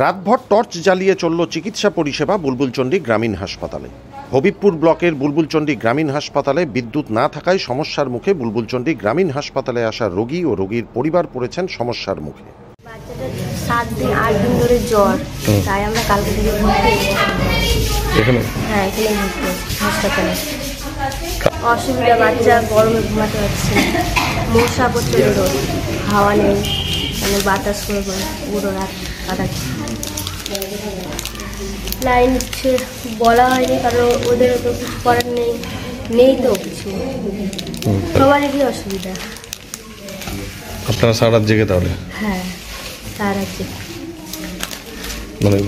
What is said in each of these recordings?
রাতভর টর্চ জ্বালিয়ে চলল চিকিৎসা পরিষেবা বুলবুলচন্ডী গ্রামীণ হাসপাতালে। হবিবপুর ব্লকের বুলবুলচন্ডী গ্রামীণ হাসপাতালে বিদ্যুৎ না থাকায় সমস্যার মুখে বুলবুলচন্ডী গ্রামীণ হাসপাতালে আসা রোগী ও রোগীর পরিবার পড়েছেন সমস্যার মুখে। বাচ্চাদের 7 দিন 8 দিন ধরে জ্বর, তাই আমরা কালকে থেকে এখানে হাসপাতালে অসুবিধা, বাচ্চা গরমে ঘুমাতে পারছে, মশা পড়ছে, হাওয়া নেই, মানে বাতাস করে পুরো রাত কাটাচ্ছে। লাইন হচ্ছে বলা হয়নি, কারণ ওদের তো কিছু করার নেই তো কিছু, সবারই অসুবিধা। আপনারা সারা রাত জেগে তাহলে? হ্যাঁ, সারা রাত জেগে। মানে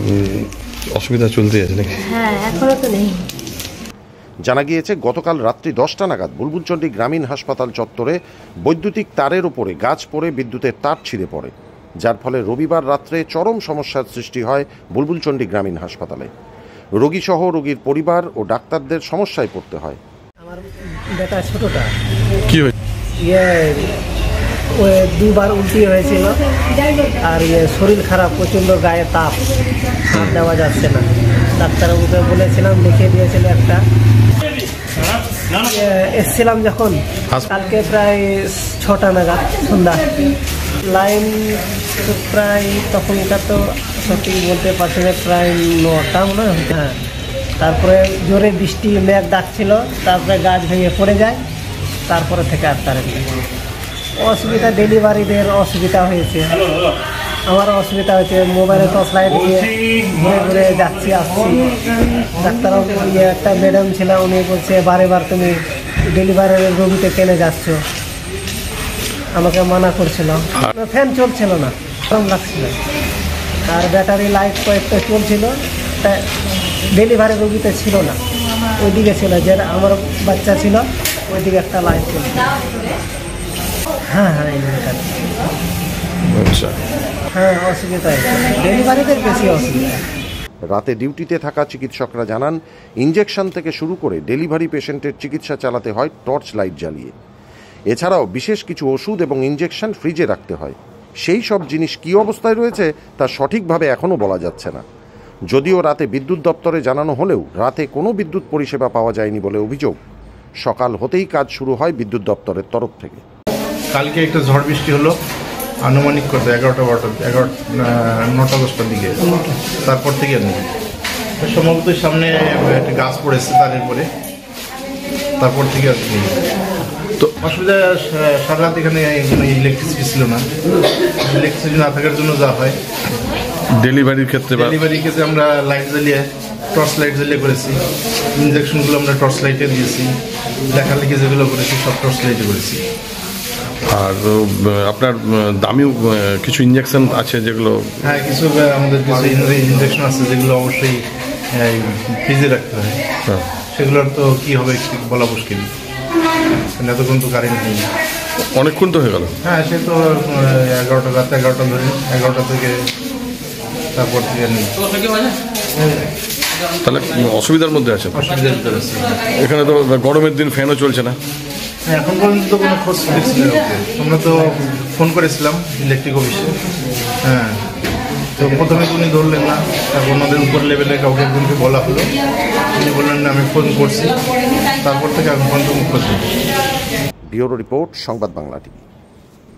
অসুবিধা চলতে আছে নাকি? হ্যাঁ, এখনো তো নেই। জানা গিয়েছে গতকাল রাত্রি 10টা নাগাদ বুলবুলচন্ডী গ্রামীণ হাসপাতাল চত্বরে বৈদ্যুতিক তারের ওপরে গাছ পড়ে বিদ্যুতের তার ছিঁড়ে পড়ে, যার ফলে রবিবার রাত্রে চরম সমস্যার সৃষ্টি হয় বুলবুলচন্ডী গ্রামীণ হাসপাতালে। রোগীসহ রোগীর পরিবার ও ডাক্তারদের সমস্যায় পড়তে হয়। আমার বেটা ছোটটা কি হয়েছে? দুবার উল্টি হয়েছিল, আর শরীর খারাপ, প্রচণ্ড গায়ে তাপ, হাত দেওয়া যাচ্ছে না। ডাক্তারবাবুকে বলেছিলাম, লিখে দিয়েছিল একটা। এসছিলাম যখন কালকে প্রায় 6টা নাগাদ সন্ধ্যা, লাইন প্রায় তখনকার তো সঠিক বলতে পারছি না, প্রায় 9টা মনে হয়। হ্যাঁ, তারপরে জোরে বৃষ্টি, মেঘ ডাকছিল, তারপরে গাছ ভেঙে পড়ে যায়, তারপরে থেকে আর তার অসুবিধা, ডেলিভারিদের অসুবিধা হয়েছে, আমারও অসুবিধা হয়েছে। মোবাইলে টর্চ লাইট দিয়ে ঘুরে ঘুরে যাচ্ছি আসছি। ডাক্তারবাবু একটা ম্যাডাম ছিল, উনি বলছে বারেবার তুমি ডেলিভারির রোগীতে কেনে যাচ্ছ, আমাকে মানা করছিল। ফ্যান চলছিল না, গরম লাগছিল, আর ব্যাটারি লাইট কয়েকটা চলছিল, ডেলিভারি রোগীতে ছিল না, ওইদিকে ছিল, যে আমার বাচ্চা ছিল ওইদিকে একটা লাইট চলছিল। হ্যাঁ, হ্যাঁ, অসুবিধা হয়েছে, ডেলিভারিদের বেশি অসুবিধা। রাতে ডিউটিতে থাকা চিকিৎসকরা জানান, ইঞ্জেকশন থেকে শুরু করে ডেলিভারি পেশেন্টের চিকিৎসা চালাতে হয় টর্চ লাইট জ্বালিয়ে। এছাড়াও বিশেষ কিছু ওষুধ এবং ইঞ্জেকশন ফ্রিজে রাখতে হয়। সেই সব জিনিস কী অবস্থায় রয়েছে তা সঠিকভাবে এখনও বলা যাচ্ছে না। যদিও রাতে বিদ্যুৎ দপ্তরে জানানো হলেও রাতে কোনো বিদ্যুৎ পরিষেবা পাওয়া যায়নি বলে অভিযোগ। সকাল হতেই কাজ শুরু হয় বিদ্যুৎ দপ্তরের তরফ থেকে। কালকে একটা ঝড় বৃষ্টি হলো, আনুমানিক করতে 9টা 10টার দিকে। তারপর থেকে সম্ভবত সামনে একটা গাছ পড়েছে তারের পরে, তারপর থেকে আর কি তো অসুবিধা। সারা রাত এখানে ইলেকট্রিসিটি ছিল না, ইলেকট্রিসিটি না থাকার জন্য যা হয় ডেলিভারির ক্ষেত্রে আমরা লাইট জ্বালিয়ে, টর্চ লাইট জ্বালিয়ে করেছি। ইঞ্জেকশনগুলো আমরা টর্চ লাইটে দিয়েছি, লেখালেখি যেগুলো করেছি সব টর্চ লাইটে করেছি। আর আপনার দামিও কিছু ইঞ্জেকশন আছে যেগুলো? হ্যাঁ, কিছু আমাদের কিছু ইঞ্জেকশন আছে যেগুলো অবশ্যই ফ্রিজে রাখতে হয়। সেগুলোর তো কি হবে বলা মুশকিল, এতক্ষণ তো কারেন্ট নেই। অনেকক্ষণ তো হয়ে গেল। হ্যাঁ, সে তো 11টা, রাত 11টা ধরে, 11টা থেকে তারপর থেকে নেই। তাহলে অসুবিধার মধ্যে আছে। অসুবিধার ভিতরে আছে। এখানে তো গরমের দিন ফ্যানও চলছে না। হ্যাঁ, এখন পর্যন্ত তো কোনো খোঁজ দেখছি না। আমরা তো ফোন করেছিলাম ইলেকট্রিক অফিসে। হ্যাঁ, তো প্রথমে উনি ধরলেন না, তারপর ওনাদের উপর লেভেলে কাউকে একজনকে বলা হলো, উনি বললেন না আমি ফোন করছি, তারপর থেকে এখন পর্যন্ত খোঁজ নেই। ব্যুরো রিপোর্ট, সংবাদ বাংলা টিভি।